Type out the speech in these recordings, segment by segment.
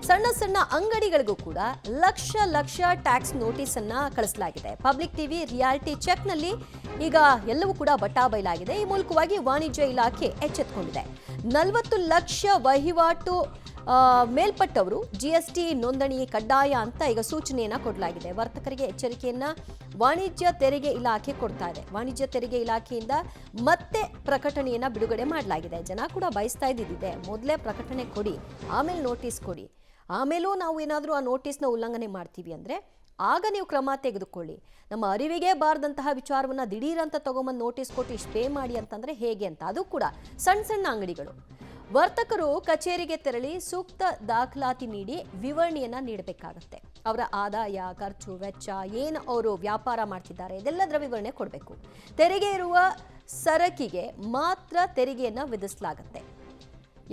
ಸಣ್ಣ ಸಣ್ಣ ಅಂಗಡಿಗಳಿಗೂ ಕೂಡ ಲಕ್ಷ ಲಕ್ಷ ಟ್ಯಾಕ್ಸ್ ನೋಟಿಸ್ ಅನ್ನ ಕಳಿಸಲಾಗಿದೆ. ಪಬ್ಲಿಕ್ ಟಿವಿ ರಿಯಾಲಿಟಿ ಚೆಕ್ನಲ್ಲಿ ಈಗ ಎಲ್ಲವೂ ಕೂಡ ಬಟಾಬೈಲಾಗಿದೆ. ಈ ಮೂಲಕವಾಗಿ ವಾಣಿಜ್ಯ ಇಲಾಖೆ ಎಚ್ಚೆತ್ತುಕೊಂಡಿದೆ. 40 ಲಕ್ಷ ವಹಿವಾಟು ಮೇಲ್ಪಟ್ಟವರು GST ನೋಂದಣಿ ಕಡ್ಡಾಯ ಅಂತ ಈಗ ಸೂಚನೆಯನ್ನ ಕೊಡಲಾಗಿದೆ. ವರ್ತಕರಿಗೆ ಎಚ್ಚರಿಕೆಯನ್ನ ವಾಣಿಜ್ಯ ತೆರಿಗೆ ಇಲಾಖೆ ಕೊಡ್ತಾ ಇದೆ. ವಾಣಿಜ್ಯ ತೆರಿಗೆ ಇಲಾಖೆಯಿಂದ ಮತ್ತೆ ಪ್ರಕಟಣೆಯನ್ನ ಬಿಡುಗಡೆ ಮಾಡಲಾಗಿದೆ. ಜನ ಕೂಡ ಬಯಸ್ತಾ ಇದ್ದಿದೆ, ಮೊದಲೇ ಪ್ರಕಟಣೆ ಕೊಡಿ, ಆಮೇಲೆ ನೋಟಿಸ್ ಕೊಡಿ, ಆಮೇಲೂ ನಾವು ಏನಾದರೂ ಆ ನೋಟಿಸ್ನ ಉಲ್ಲಂಘನೆ ಮಾಡ್ತೀವಿ ಅಂದರೆ ಆಗ ನೀವು ಕ್ರಮ ತೆಗೆದುಕೊಳ್ಳಿ. ನಮ್ಮ ಅರಿವಿಗೆ ಬಾರದಂತಹ ವಿಚಾರವನ್ನು ದಿಢೀರಂತ ತಗೊಂಬಂದು ನೋಟಿಸ್ ಕೊಟ್ಟು ಇಷ್ಟು ಪೇ ಮಾಡಿ ಅಂತಂದರೆ ಹೇಗೆ ಅಂತ. ಅದು ಕೂಡ ಸಣ್ಣ ಸಣ್ಣ ಅಂಗಡಿಗಳು. ವರ್ತಕರು ಕಚೇರಿಗೆ ತೆರಳಿ ಸೂಕ್ತ ದಾಖಲಾತಿ ನೀಡಿ ವಿವರಣೆಯನ್ನ ನೀಡಬೇಕಾಗತ್ತೆ. ಅವರ ಆದಾಯ, ಖರ್ಚು, ವೆಚ್ಚ, ಏನು ಅವರು ವ್ಯಾಪಾರ ಮಾಡ್ತಿದ್ದಾರೆ ಇದೆಲ್ಲದರ ವಿವರಣೆ ಕೊಡಬೇಕು. ತೆರಿಗೆ ಇರುವ ಸರಕಿಗೆ ಮಾತ್ರ ತೆರಿಗೆಯನ್ನ ವಿಧಿಸಲಾಗುತ್ತೆ.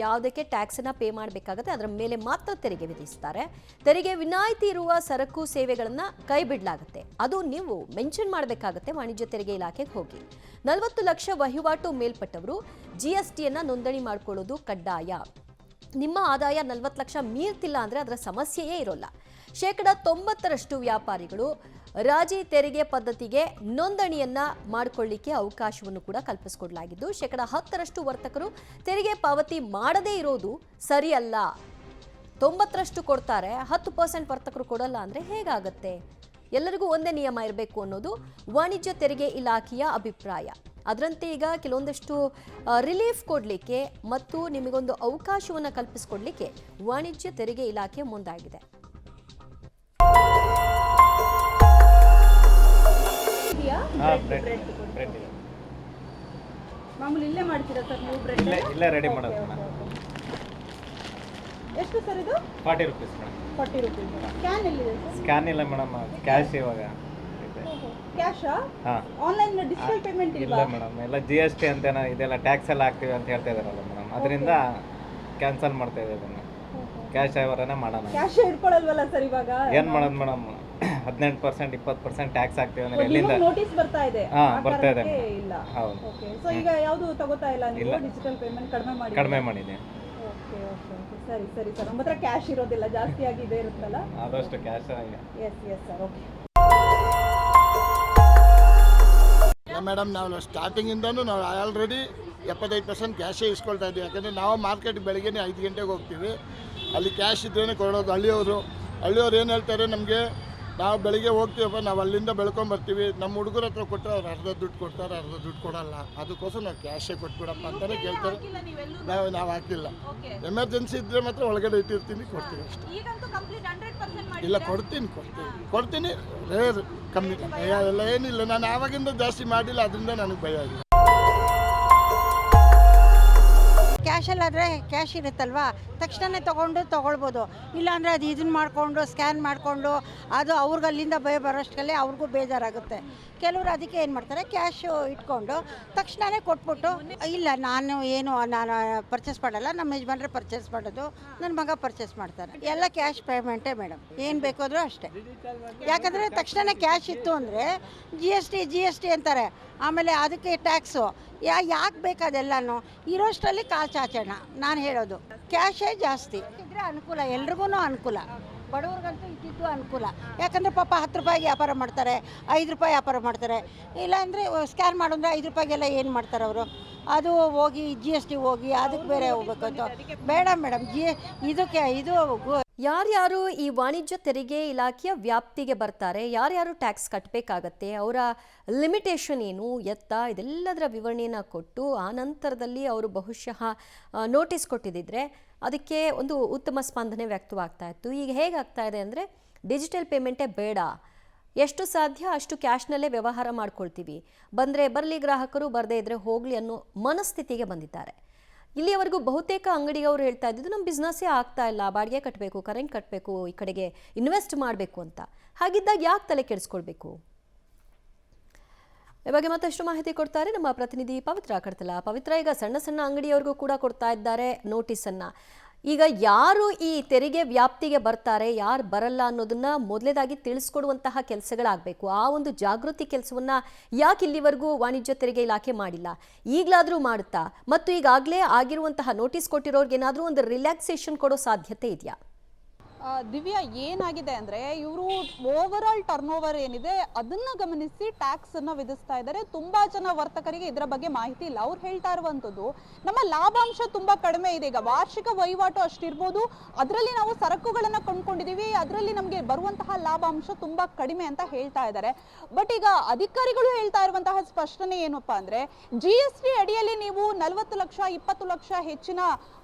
ಯಾವುದಕ್ಕೆ ಟ್ಯಾಕ್ಸನ್ನು ಪೇ ಮಾಡಬೇಕಾಗತ್ತೆ ಅದರ ಮೇಲೆ ಮಾತ್ರ ತೆರಿಗೆ ವಿಧಿಸ್ತಾರೆ. ತೆರಿಗೆ ವಿನಾಯಿತಿ ಇರುವ ಸರಕು ಸೇವೆಗಳನ್ನು ಕೈ ಬಿಡಲಾಗುತ್ತೆ. ಅದು ನೀವು ಮೆನ್ಷನ್ ಮಾಡಬೇಕಾಗತ್ತೆ ವಾಣಿಜ್ಯ ತೆರಿಗೆ ಇಲಾಖೆಗೆ ಹೋಗಿ. 40 ಲಕ್ಷ ವಹಿವಾಟು ಮೇಲ್ಪಟ್ಟವರು GSTಯನ್ನು ನೋಂದಣಿ ಮಾಡಿಕೊಳ್ಳೋದು ಕಡ್ಡಾಯ. ನಿಮ್ಮ ಆದಾಯ 40 ಲಕ್ಷ ಮೀರ್ತಿಲ್ಲ ಅಂದರೆ ಅದರ ಸಮಸ್ಯೆಯೇ ಇರೋಲ್ಲ. 90% ವ್ಯಾಪಾರಿಗಳು ರಾಜಿ ತೆರಿಗೆ ಪದ್ಧತಿಗೆ ನೋಂದಣಿಯನ್ನ ಮಾಡಿಕೊಳ್ಳಿಕ್ಕೆ ಅವಕಾಶವನ್ನು ಕೂಡ ಕಲ್ಪಿಸಿಕೊಡಲಾಗಿದ್ದು 10% ವರ್ತಕರು ತೆರಿಗೆ ಪಾವತಿ ಮಾಡದೇ ಇರೋದು ಸರಿಯಲ್ಲ. 90% ಕೊಡ್ತಾರೆ, 10% ವರ್ತಕರು ಕೊಡಲ್ಲ ಅಂದರೆ ಹೇಗಾಗತ್ತೆ? ಎಲ್ಲರಿಗೂ ಒಂದೇ ನಿಯಮ ಇರಬೇಕು ಅನ್ನೋದು ವಾಣಿಜ್ಯ ತೆರಿಗೆ ಇಲಾಖೆಯ ಅಭಿಪ್ರಾಯ. ಅದರಂತೆ ಈಗ ಕೆಲವೊಂದಷ್ಟು ರಿಲೀಫ್ ಕೊಡಲಿಕ್ಕೆ ಮತ್ತು ನಿಮಗೊಂದು ಅವಕಾಶವನ್ನು ಕಲ್ಪಿಸಿಕೊಡ್ಲಿಕ್ಕೆ ವಾಣಿಜ್ಯ ತೆರಿಗೆ ಇಲಾಖೆ ಮುಂದಾಗಿದೆ. ಮಾಮೂಲಿ ಇಲ್ಲೇ ಮಾಡ್ತೀರಾ ಸರ್ ನೀವು ಬ್ರೆಡ್? ಇಲ್ಲೇ ರೆಡಿ ಮಾಡೋದು ಮೇಡಮ್. ಎಷ್ಟು ಸರ್ ಇದು? 40 ರೂಪೀಸ್ ಮೇಡಮ್. 40 ರೂಪೀಸ್. ಸ್ಕ್ಯಾನ್ ಎಲ್ಲಿದೆ ಸರ್? ಸ್ಕ್ಯಾನ್ ಇಲ್ಲ ಮೇಡಮ್, ಕ್ಯಾಶ್ ಇವಾಗ ಇದೆ. ಕ್ಯಾಶಾ? ಹಾಂ. ಆನ್ಲೈನ್ ಡಿಜಿಟಲ್ ಪೇಮೆಂಟ್ ಇಲ್ಲ ಮೇಡಮ್, ಎಲ್ಲ GST ಅಂತ ಇದೆಲ್ಲ ಟ್ಯಾಕ್ಸ್ ಎಲ್ಲ ಹಾಕ್ತೀವಿ ಅಂತ ಹೇಳ್ತಾ ಇದಾರಲ್ಲ ಮೇಡಮ್, ಅದರಿಂದ ಕ್ಯಾನ್ಸಲ್ ಮಾಡ್ತಾ ಇದ್ದೀವಿ ಅದನ್ನು. ಕ್ಯಾಶ್ ಅವರನ್ನ ಮಾಡೋಣ. ಕ್ಯಾಶ್ ಇಟ್ಕೊಳ್ಳಲ್ವಲ್ಲ ಸರ್ ಇವಾಗ? ಏನು ಮಾಡೋದು ಮೇಡಮ್, 18% 20% ಟ್ಯಾಕ್ಸ್ ಹಾಕ್ತೀವಿ ಅಂದ್ರೆ ಎಲ್ಲಿಂದ ನೋಟಿಸ್ ಬರ್ತಾ ಇದೆ? ಬರ್ತಾ ಇದೆ ಇಲ್ಲ. ಹೌದು. ಓಕೆ, ಸೊ ಈಗ ಯಾವುದು ತಗೋತಾ ಇಲ್ಲ ನೀವು? ಡಿಜಿಟಲ್ ಪೇಮೆಂಟ್ ಕಡಿಮೆ ಮಾಡಿದೆ. ಓಕೆ ಓಕೆ ಓಕೆ, ಸರಿ ಸರಿ ಸರ್. ನಮ್ಮ ಹತ್ರ ಕ್ಯಾಶ್ ಇರೋದಿಲ್ಲ, ಜಾಸ್ತಿ ಆಗಿ ಇದೆ ಇರುತ್ತಲ್ಲ, ಆದಷ್ಟು cash. Yes yes sir. Okay madam, ನಾವು ಸ್ಟಾರ್ಟಿಂಗಿಂದನೂ ನಾವು ಆಲ್ರೆಡಿ 75% ಕ್ಯಾಶೇ ಇಸ್ಕೊಳ್ತಾ ಇದ್ದೀವಿ. ಯಾಕಂದರೆ ನಾವು ಮಾರ್ಕೆಟ್ ಬೆಳಗ್ಗೆ 5 ಗಂಟೆಗೆ ಹೋಗ್ತೀವಿ, ಅಲ್ಲಿ ಕ್ಯಾಶ್ ಇದ್ರೇ ಕೊಡೋದು. ಹಳ್ಳಿಯವರು ಏನು ಹೇಳ್ತಾರೆ, ನಮಗೆ ನಾವು ಬೆಳಿಗ್ಗೆ ಹೋಗ್ತೀವಪ್ಪ, ನಾವು ಅಲ್ಲಿಂದ ಬೆಳ್ಕೊಂಬರ್ತೀವಿ, ನಮ್ಮ ಹುಡುಗರ ಹತ್ರ ಕೊಟ್ಟರೆ ಅವ್ರು ಅರ್ಧ ದುಡ್ಡು ಕೊಡ್ತಾರೆ, ಅರ್ಧ ದುಡ್ಡು ಕೊಡಲ್ಲ, ಅದಕ್ಕೋಸ್ಕರ ನಾವು ಕ್ಯಾಶೇ ಕೊಟ್ಬಿಡಪ್ಪ ಅಂತಲೇ ಕೇಳ್ತಾರೆ. ನಾವು ಹಾಕಿಲ್ಲ. ಎಮರ್ಜೆನ್ಸಿ ಇದ್ದರೆ ಮಾತ್ರ ಒಳಗಡೆ ಇಟ್ಟಿರ್ತೀನಿ, ಕೊಡ್ತೀವಿ ಅಷ್ಟೇ. ಇಲ್ಲ, ಕೊಡ್ತೀನಿ ರೇರ್, ಕಮ್ಮಿ ಎಲ್ಲ ಏನಿಲ್ಲ. ನಾನು ಆವಾಗಿಂದ ಜಾಸ್ತಿ ಮಾಡಿಲ್ಲ, ಅದರಿಂದ ನನಗೆ ಭಯ ಇಲ್ಲ. ಕ್ಯಾಶಲ್ಲಾದರೆ ಕ್ಯಾಶ್ ಇರುತ್ತಲ್ವ, ತಕ್ಷಣ ತೊಗೊಳ್ಬೋದು. ಇಲ್ಲಾಂದರೆ ಅದು ಇದನ್ನು ಮಾಡಿಕೊಂಡು ಸ್ಕ್ಯಾನ್ ಮಾಡಿಕೊಂಡು ಅದು ಅವ್ರಿಗೆ ಅಲ್ಲಿಂದ ಭಯ ಬರೋಷ್ಟಲ್ಲೇ ಅವ್ರಿಗೂ ಬೇಜಾರಾಗುತ್ತೆ. ಕೆಲವರು ಅದಕ್ಕೆ ಏನು ಮಾಡ್ತಾರೆ, ಕ್ಯಾಶು ಇಟ್ಕೊಂಡು ತಕ್ಷಣವೇ ಕೊಟ್ಬಿಟ್ಟು, ಇಲ್ಲ ನಾನು ಪರ್ಚೇಸ್ ಮಾಡಲ್ಲ, ನಮ್ಮ ಯಜಮಾನ್ರೆ ಪರ್ಚೇಸ್ ಮಾಡೋದು, ನನ್ನ ಮಗ ಪರ್ಚೇಸ್ ಮಾಡ್ತಾರೆ. ಎಲ್ಲ ಕ್ಯಾಶ್ ಪೇಮೆಂಟೇ ಮೇಡಮ್, ಏನು ಬೇಕಾದರೂ ಅಷ್ಟೇ. ಯಾಕಂದರೆ ತಕ್ಷಣ ಕ್ಯಾಶ್ ಇತ್ತು ಅಂದರೆ ಜಿ ಎಸ್ ಟಿ ಅಂತಾರೆ, ಆಮೇಲೆ ಅದಕ್ಕೆ ಟ್ಯಾಕ್ಸು ಯಾಕೆ ಬೇಕಾದೆಲ್ಲನೂ ಇರೋಷ್ಟರಲ್ಲಿ ಕಾಲು ಚಾಚೋಣ. ನಾನು ಹೇಳೋದು ಕ್ಯಾಶೇ ಜಾಸ್ತಿ ಇದ್ದರೆ ಅನುಕೂಲ, ಎಲ್ರಿಗೂ ಅನುಕೂಲ. ಬಡವ್ರಿಗಂತೂ ಇದ್ದಿದ್ದು ಅನುಕೂಲ. ಯಾಕಂದರೆ ಪಾಪ 10 ರೂಪಾಯಿಗೆ ವ್ಯಾಪಾರ ಮಾಡ್ತಾರೆ, 5 ರೂಪಾಯಿ ವ್ಯಾಪಾರ ಮಾಡ್ತಾರೆ. ಇಲ್ಲಾಂದರೆ ಸ್ಕ್ಯಾನ್ ಮಾಡೋಂದ್ರೆ 5 ರೂಪಾಯಿಗೆಲ್ಲ ಏನು ಮಾಡ್ತಾರೆ ಅವರು? ಅದು ಹೋಗಿ GST ಹೋಗಿ ಅದಕ್ಕೆ ಬೇರೆ ಹೋಗ್ಬೇಕು ಅಂತ ಬೇಡ ಮೇಡಮ್. ಇದು ಯಾರ್ಯಾರು ಈ ವಾಣಿಜ್ಯ ತೆರಿಗೆ ಇಲಾಖೆಯ ವ್ಯಾಪ್ತಿಗೆ ಬರ್ತಾರೆ, ಯಾರ್ಯಾರು ಟ್ಯಾಕ್ಸ್ ಕಟ್ಟಬೇಕಾಗತ್ತೆ, ಅವರ ಲಿಮಿಟೇಷನ್ ಏನು ಎತ್ತ, ಇದೆಲ್ಲದರ ವಿವರಣೆಯನ್ನು ಕೊಟ್ಟು ಆ ನಂತರದಲ್ಲಿ ಅವರು ಬಹುಶಃ ನೋಟಿಸ್ ಕೊಟ್ಟಿದ್ದಿದ್ರೆ ಅದಕ್ಕೆ ಒಂದು ಉತ್ತಮ ಸ್ಪಂದನೆ ವ್ಯಕ್ತವಾಗ್ತಾ ಇತ್ತು. ಈಗ ಹೇಗಾಗ್ತಾ ಇದೆ ಅಂದರೆ ಡಿಜಿಟಲ್ ಪೇಮೆಂಟೇ ಬೇಡ, ಎಷ್ಟು ಸಾಧ್ಯ ಅಷ್ಟು ಕ್ಯಾಶ್ನಲ್ಲೇ ವ್ಯವಹಾರ ಮಾಡ್ಕೊಳ್ತೀವಿ, ಬಂದರೆ ಬರಲಿ ಗ್ರಾಹಕರು, ಬರದೇ ಇದ್ದರೆ ಹೋಗಲಿ ಅನ್ನೋ ಮನಸ್ಥಿತಿಗೆ ಬಂದಿದ್ದಾರೆ. ಇಲ್ಲಿಯವರೆಗೂ ಬಹುತೇಕ ಅಂಗಡಿಯವರು ಹೇಳ್ತಾ ಇದ್ದಿದ್ದು ನಮ್ಮ ಬಿಸ್ನೆಸ್ಸೇ ಆಗ್ತಾ ಇಲ್ಲ, ಬಾಡಿಗೆ ಕಟ್ಟಬೇಕು, ಕರೆಂಟ್ ಕಟ್ಟಬೇಕು, ಈ ಕಡೆಗೆ ಇನ್ವೆಸ್ಟ್ ಮಾಡಬೇಕು ಅಂತ. ಹಾಗಿದ್ದಾಗ ಯಾಕೆ ತಲೆ ಕೆಡಿಸ್ಕೊಳ್ಬೇಕು? ಈ ಬಗ್ಗೆ ಮತ್ತಷ್ಟು ಮಾಹಿತಿ ಕೊಡ್ತಾರೆ ನಮ್ಮ ಪ್ರತಿನಿಧಿ ಪವಿತ್ರ ಕಡ್ತಲ. ಪವಿತ್ರ, ಈಗ ಸಣ್ಣ ಸಣ್ಣ ಅಂಗಡಿಯವರಿಗೂ ಕೂಡ ಕೊಡ್ತಾ ಇದ್ದಾರೆ ನೋಟಿಸನ್ನು. ಈಗ ಯಾರು ಈ ತೆರಿಗೆ ವ್ಯಾಪ್ತಿಗೆ ಬರ್ತಾರೆ, ಯಾರು ಬರಲ್ಲ ಅನ್ನೋದನ್ನ ಮೊದಲೇದಾಗಿ ತಿಳಿಸ್ಕೊಡುವಂತಹ ಕೆಲಸಗಳಾಗಬೇಕು. ಆ ಒಂದು ಜಾಗೃತಿ ಕೆಲಸವನ್ನ ಯಾಕೆ ಇಲ್ಲಿವರೆಗೂ ವಾಣಿಜ್ಯ ತೆರಿಗೆ ಇಲಾಖೆ ಮಾಡಿಲ್ಲ? ಈಗಲಾದರೂ ಮಾಡುತ್ತಾ? ಮತ್ತು ಈಗಾಗಲೇ ಆಗಿರುವಂತಹ ನೋಟಿಸ್ ಕೊಟ್ಟಿರೋರ್ಗೆ ಏನಾದರೂ ಒಂದು ರಿಲ್ಯಾಕ್ಸೇಷನ್ ಕೊಡೋ ಸಾಧ್ಯತೆ ಇದೆಯಾ? ದಿವ್ಯಾ, ಏನಾಗಿದೆ ಅಂದರೆ ಇವರು ಓವರ್ ಆಲ್ ಟರ್ನ್ ಓವರ್ ಏನಿದೆ ಅದನ್ನು ಗಮನಿಸಿ ಟ್ಯಾಕ್ಸನ್ನು ವಿಧಿಸ್ತಾ ಇದ್ದಾರೆ. ತುಂಬ ಜನ ವರ್ತಕರಿಗೆ ಇದರ ಬಗ್ಗೆ ಮಾಹಿತಿ ಇಲ್ಲ. ಅವ್ರು ಹೇಳ್ತಾ ಇರುವಂಥದ್ದು, ನಮ್ಮ ಲಾಭಾಂಶ ತುಂಬ ಕಡಿಮೆ ಇದೆ, ಈಗ ವಾರ್ಷಿಕ ವಹಿವಾಟು ಅಷ್ಟಿರ್ಬೋದು, ಅದರಲ್ಲಿ ನಾವು ಸರಕುಗಳನ್ನು ಕೊಂಡ್ಕೊಂಡಿದ್ದೀವಿ, ಅದರಲ್ಲಿ ನಮಗೆ ಬರುವಂತಹ ಲಾಭಾಂಶ ತುಂಬ ಕಡಿಮೆ ಅಂತ ಹೇಳ್ತಾ ಇದ್ದಾರೆ. ಬಟ್ ಈಗ ಅಧಿಕಾರಿಗಳು ಹೇಳ್ತಾ ಇರುವಂತಹ ಸ್ಪಷ್ಟನೆ ಏನಪ್ಪಾ ಅಂದರೆ, GST ಅಡಿಯಲ್ಲಿ ನೀವು 40 ಲಕ್ಷ 20 ಲಕ್ಷ ಹೆಚ್ಚಿನ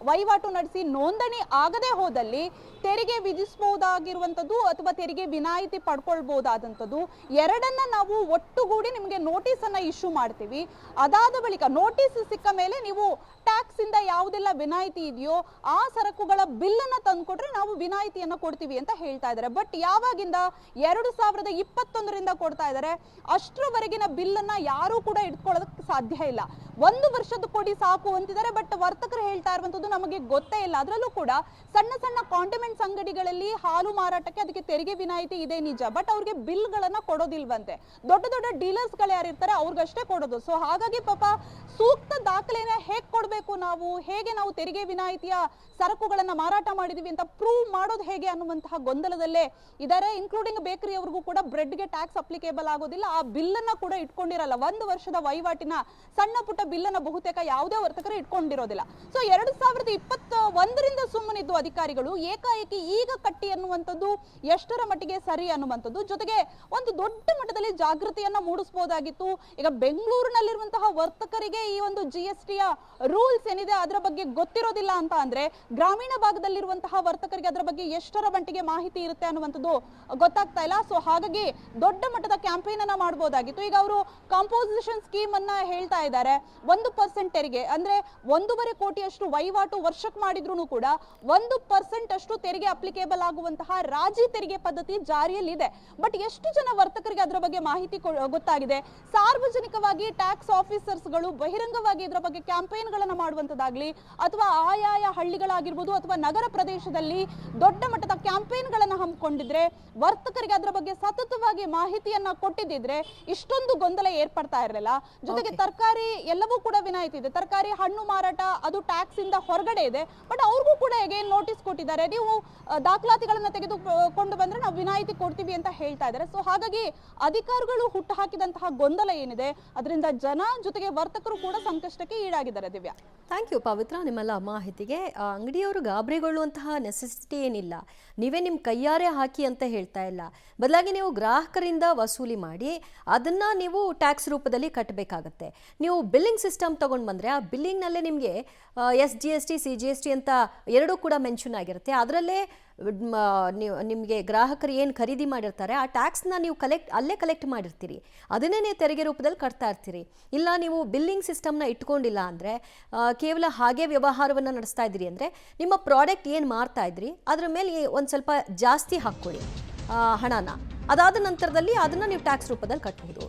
ವಹಿವಾಟು ನಡೆಸಿ ನೋಂದಣಿ ಆಗದೆ ಹೋದಲ್ಲಿ ತೆರಿಗೆ ವಿಧಿಸಬಹುದಾಗಿರುವಂಥದ್ದು ಅಥವಾ ತೆರಿಗೆ ವಿನಾಯಿತಿ ಪಡ್ಕೊಳ್ಬಹುದಾದಂಥದ್ದು, ಎರಡನ್ನ ನಾವು ಒಟ್ಟುಗೂಡಿ ನಿಮಗೆ ನೋಟಿಸ್ ಅನ್ನ ಇಶ್ಯೂ ಮಾಡ್ತೀವಿ. ಅದಾದ ಬಳಿಕ ನೋಟಿಸ್ ಸಿಕ್ಕ ಮೇಲೆ ನೀವು ಟ್ಯಾಕ್ಸ್ ಇಂದ ಯಾವುದೆಲ್ಲ ವಿನಾಯಿತಿ ಇದೆಯೋ ಆ ಸರಕುಗಳ ಬಿಲ್ ಅನ್ನ ತಂದ್ಕೊಟ್ರೆ ನಾವು ವಿನಾಯಿತಿಯನ್ನ ಕೊಡ್ತೀವಿ ಅಂತ ಹೇಳ್ತಾ ಇದ್ದಾರೆ. ಬಟ್ ಯಾವಾಗಿಂದ 2021ರಿಂದ ಕೊಡ್ತಾ ಇದ್ದಾರೆ. ಅಷ್ಟರವರೆಗಿನ ಬಿಲ್ ಅನ್ನ ಯಾರು ಕೂಡ ಇಟ್ಕೊಳ್ಳೋದಕ್ಕೆ ಸಾಧ್ಯ ಇಲ್ಲ. 1 ವರ್ಷದ ಕೊಡಿ ಸಾಕು ಅಂತಿದ್ದಾರೆ. ಬಟ್ ವರ್ತಕರು ಹೇಳ್ತಾ ಇರುವಂತದ್ದು ನಮಗೆ ಗೊತ್ತೇ ಇಲ್ಲ. ಅದರಲ್ಲೂ ಕೂಡ ಸಣ್ಣ ಸಣ್ಣ ಕಾಂಟಿಮೆಂಟ್ಸ್ ಅಂಗಡಿಗಳಲ್ಲಿ ಹಾಲು ಮಾರಾಟಕ್ಕೆ ಅದಕ್ಕೆ ತೆರಿಗೆ ವಿನಾಯಿತಿ ಇದೆ ನಿಜ, ಬಟ್ ಅವ್ರಿಗೆ ಬಿಲ್ ಗಳನ್ನ ಕೊಡೋದಿಲ್ವಂತೆ. ದೊಡ್ಡ ದೊಡ್ಡ ಡೀಲರ್ಸ್ ಗಳು ಯಾರಿರ್ತಾರೆ ಅವ್ರಿಗಷ್ಟೇ ಕೊಡೋದು. ಸೊ ಹಾಗಾಗಿ ಪಾಪ ಸೂಕ್ತ ದಾಖಲೆನ ಹೇಗೆ ಕೊಡಬೇಕು, ಹೇಗೆ ನಾವು ತೆರಿಗೆ ವಿನಾಯಿತಿಯ ಸರಕುಗಳನ್ನ ಮಾರಾಟ ಮಾಡಿದೀವಿ ಅಂತ ಪ್ರೂವ್ ಮಾಡೋದು ಹೇಗೆ ಅನ್ನುವಂತಹ ಗೊಂದಲದಲ್ಲೇ ಇದ್ದಾರೆ. ಇನ್ಕ್ಲೂಡಿಂಗ್ ಬೇಕರಿ ಅವ್ರಿಗೂ ಕೂಡ ಬ್ರೆಡ್ಗೆ ಟ್ಯಾಕ್ಸ್ ಅಪ್ಲಿಕೇಬಲ್ ಆಗೋದಿಲ್ಲ, ಆ ಬಿಲ್ ಅನ್ನ ಕೂಡ ಇಟ್ಕೊಂಡಿರಲ್ಲ. 1 ವರ್ಷದ ವಹಿವಾಟಿನ ಸಣ್ಣ ಪುಟ್ಟ ಬಿಲ್ ಅನ್ನ ಬಹುತೇಕ ಯಾವುದೇ ವರ್ತಕರು ಇಟ್ಕೊಂಡಿರೋದಿಲ್ಲ. ಸೊ 2021ರಿಂದ ಸುಮ್ಮನಿದ್ದು ಅಧಿಕಾರಿಗಳು ಏಕಾಏಕಿ ಈಗ ಕಟ್ಟಿ ಅನ್ನುವಂಥದ್ದು ಎಷ್ಟರ ಮಟ್ಟಿಗೆ ಸರಿ ಅನ್ನುವಂಥದ್ದು, ಜೊತೆಗೆ ಒಂದು ದೊಡ್ಡ ಮಟ್ಟದಲ್ಲಿ ಜಾಗೃತಿಯನ್ನ ಮೂಡಿಸಬಹುದಾಗಿತ್ತು. ಈಗ ಬೆಂಗಳೂರಿನಲ್ಲಿರುವಂತಹ ವರ್ತಕರಿಗೆ ಈ ಒಂದು GSTಯ ರೂಲ್ಸ್ ಏನಿದೆ ಅದರ ಬಗ್ಗೆ ಗೊತ್ತಿರೋದಿಲ್ಲ ಅಂತ ಅಂದ್ರೆ, ಗ್ರಾಮೀಣ ಭಾಗದಲ್ಲಿರುವಂತಹ ವರ್ತಕರಿಗೆ ಅದರ ಬಗ್ಗೆ ಎಷ್ಟರ ಮಟ್ಟಿಗೆ ಮಾಹಿತಿ ಇರುತ್ತೆ ಅನ್ನುವಂಥದ್ದು ಗೊತ್ತಾಗ್ತಾ ಇಲ್ಲ. ಸೊ ಹಾಗಾಗಿ ದೊಡ್ಡ ಮಟ್ಟದ ಕ್ಯಾಂಪೇನ್ ಅನ್ನ ಮಾಡಬಹುದಾಗಿತ್ತು. ಈಗ ಅವರು ಕಾಂಪೋಸಿಷನ್ ಸ್ಕೀಮ್ ಅನ್ನ ಹೇಳ್ತಾ ಇದ್ದಾರೆ. 1% ತೆರಿಗೆ ಅಂದ್ರೆ 1.5 ಕೋಟಿಯಷ್ಟು ವಹಿವಾಟು ವರ್ಷಕ್ಕೆ ಮಾಡಿದ್ರು ಕೂಡ 1% ಅಷ್ಟು ತೆರಿಗೆ ಅಪ್ಲಿಕೇಬಲ್ ಆಗುವಂತಹ ರಾಜಿ ತೆರಿಗೆ ಪದ್ಧತಿ ಜಾರಿಯಲ್ಲಿ ಇದೆ. ಬಟ್ ಎಷ್ಟು ಜನ ವರ್ತಕರಿಗೆ ಅದರ ಬಗ್ಗೆ ಮಾಹಿತಿ ಗೊತ್ತಾಗಿದೆ? ಸಾರ್ವಜನಿಕವಾಗಿ ಟ್ಯಾಕ್ಸ್ ಆಫೀಸರ್ಸ್ಗಳು ಬಹಿರಂಗವಾಗಿ ಇದರ ಬಗ್ಗೆ ಕ್ಯಾಂಪೇನ್ ಗಳನ್ನ ಮಾಡುವಂತದ್ದಾಗ್ಲಿ, ಅಥವಾ ಆಯಾಯ ಹಳ್ಳಿಗಳಾಗಿರ್ಬೋದು ಅಥವಾ ನಗರ ಪ್ರದೇಶದಲ್ಲಿ ದೊಡ್ಡ ಮಟ್ಟದ ಕ್ಯಾಂಪೇನ್ ಗಳನ್ನ ಹಮ್ಮಿಕೊಂಡಿದ್ರೆ, ವರ್ತಕರಿಗೆ ಅದರ ಬಗ್ಗೆ ಸತತವಾಗಿ ಮಾಹಿತಿಯನ್ನ ಕೊಟ್ಟಿದ್ದಿದ್ರೆ ಇಷ್ಟೊಂದು ಗೊಂದಲ ಏರ್ಪಡ್ತಾ ಇರಲಿಲ್ಲ. ಜೊತೆಗೆ ತರಕಾರಿ ಎಲ್ಲವೂ ಕೂಡ ವಿನಾಯಿತಿ ಇದೆ. ತರಕಾರಿ ಹಣ್ಣು ಮಾರಾಟ ಅದು ಟ್ಯಾಕ್ಸ್ ಇಂದ ಹೊರಗಡೆ ಇದೆ. ಬಟ್ ಅವ್ರಿಗೂ ಕೂಡ ಹೇಗೆ ನೋಟಿಸ್ ಕೊಟ್ಟಿದ್ದಾರೆ, ನೀವು ದಾಖಲಾತಿಗಳನ್ನ ತೆಗೆದುಕೊಂಡು ಬಂದ್ರೆ ನಾವು ವಿನಾಯಿತಿ ಕೊಡ್ತೀವಿ ಅಂತ ಹೇಳ್ತಾ ಇದ್ದಾರೆ. ಸೊ ಹಾಗಾಗಿ ಅಧಿಕಾರಿಗಳು ಹುಟ್ಟು ಹಾಕಿದಂತಹ ಗೊಂದಲ ಏನಿದೆ ಅದರಿಂದ ಜನ ಜೊತೆಗೆ ವರ್ತಕರು ಕೂಡ ಸಂಕಷ್ಟಕ್ಕೆ ಈಡಾಗಿದ್ದಾರೆ. ದಿವ್ಯಾ, ಥ್ಯಾಂಕ್ ಯು ಪವಿತ್ರ ನಿಮ್ಮೆಲ್ಲ ಮಾಹಿತಿಗೆ. ಅಂಗಡಿಯವರು ಗಾಬರಿಗೊಳ್ಳುವಂತಹ ನೆಸೆಸಿಟಿ ಏನಿಲ್ಲ. ನೀವೇ ನಿಮ್ಮ ಕೈಯಾರೆ ಹಾಕಿ ಅಂತ ಹೇಳ್ತಾ ಇಲ್ಲ. ಬದಲಾಗಿ ನೀವು ಗ್ರಾಹಕರಿಂದ ವಸೂಲಿ ಮಾಡಿ ಅದನ್ನು ನೀವು ಟ್ಯಾಕ್ಸ್ ರೂಪದಲ್ಲಿ ಕಟ್ಟಬೇಕಾಗತ್ತೆ. ನೀವು ಬಿಲ್ಲಿಂಗ್ ಸಿಸ್ಟಮ್ ತೊಗೊಂಡು ಬಂದರೆ ಆ ಬಿಲ್ಲಿಂಗ್ನಲ್ಲೇ ನಿಮಗೆ SGST CGST ಅಂತ ಎರಡೂ ಕೂಡ ಮೆನ್ಷನ್ ಆಗಿರುತ್ತೆ. ಅದರಲ್ಲೇ ನಿಮಗೆ ಗ್ರಾಹಕರು ಏನು ಖರೀದಿ ಮಾಡಿರ್ತಾರೆ ಆ ಟ್ಯಾಕ್ಸ್ನ ನೀವು ಅಲ್ಲೇ ಕಲೆಕ್ಟ್ ಮಾಡಿರ್ತೀರಿ. ಅದನ್ನೇ ನೀವು ತೆರಿಗೆ ರೂಪದಲ್ಲಿ ಕಟ್ತಾ ಇರ್ತೀರಿ. ಇಲ್ಲ ನೀವು ಬಿಲ್ಲಿಂಗ್ ಸಿಸ್ಟಮ್ನ ಇಟ್ಕೊಂಡಿಲ್ಲ ಅಂದರೆ, ಕೇವಲ ಹಾಗೆ ವ್ಯವಹಾರವನ್ನು ನಡೆಸ್ತಾ ಇದ್ದೀರಿ ಅಂದರೆ, ನಿಮ್ಮ ಪ್ರಾಡಕ್ಟ್ ಏನು ಮಾರ್ತಾ ಇದ್ರಿ ಅದರ ಮೇಲೆ ಒಂದು ಸ್ವಲ್ಪ ಜಾಸ್ತಿ ಹಾಕ್ಕೊಳ್ಳಿ ಹಣನ. ಅದಾದ ನಂತರದಲ್ಲಿ ಅದನ್ನು ನೀವು ಟ್ಯಾಕ್ಸ್ ರೂಪದಲ್ಲಿ ಕಟ್ಟಬಹುದು.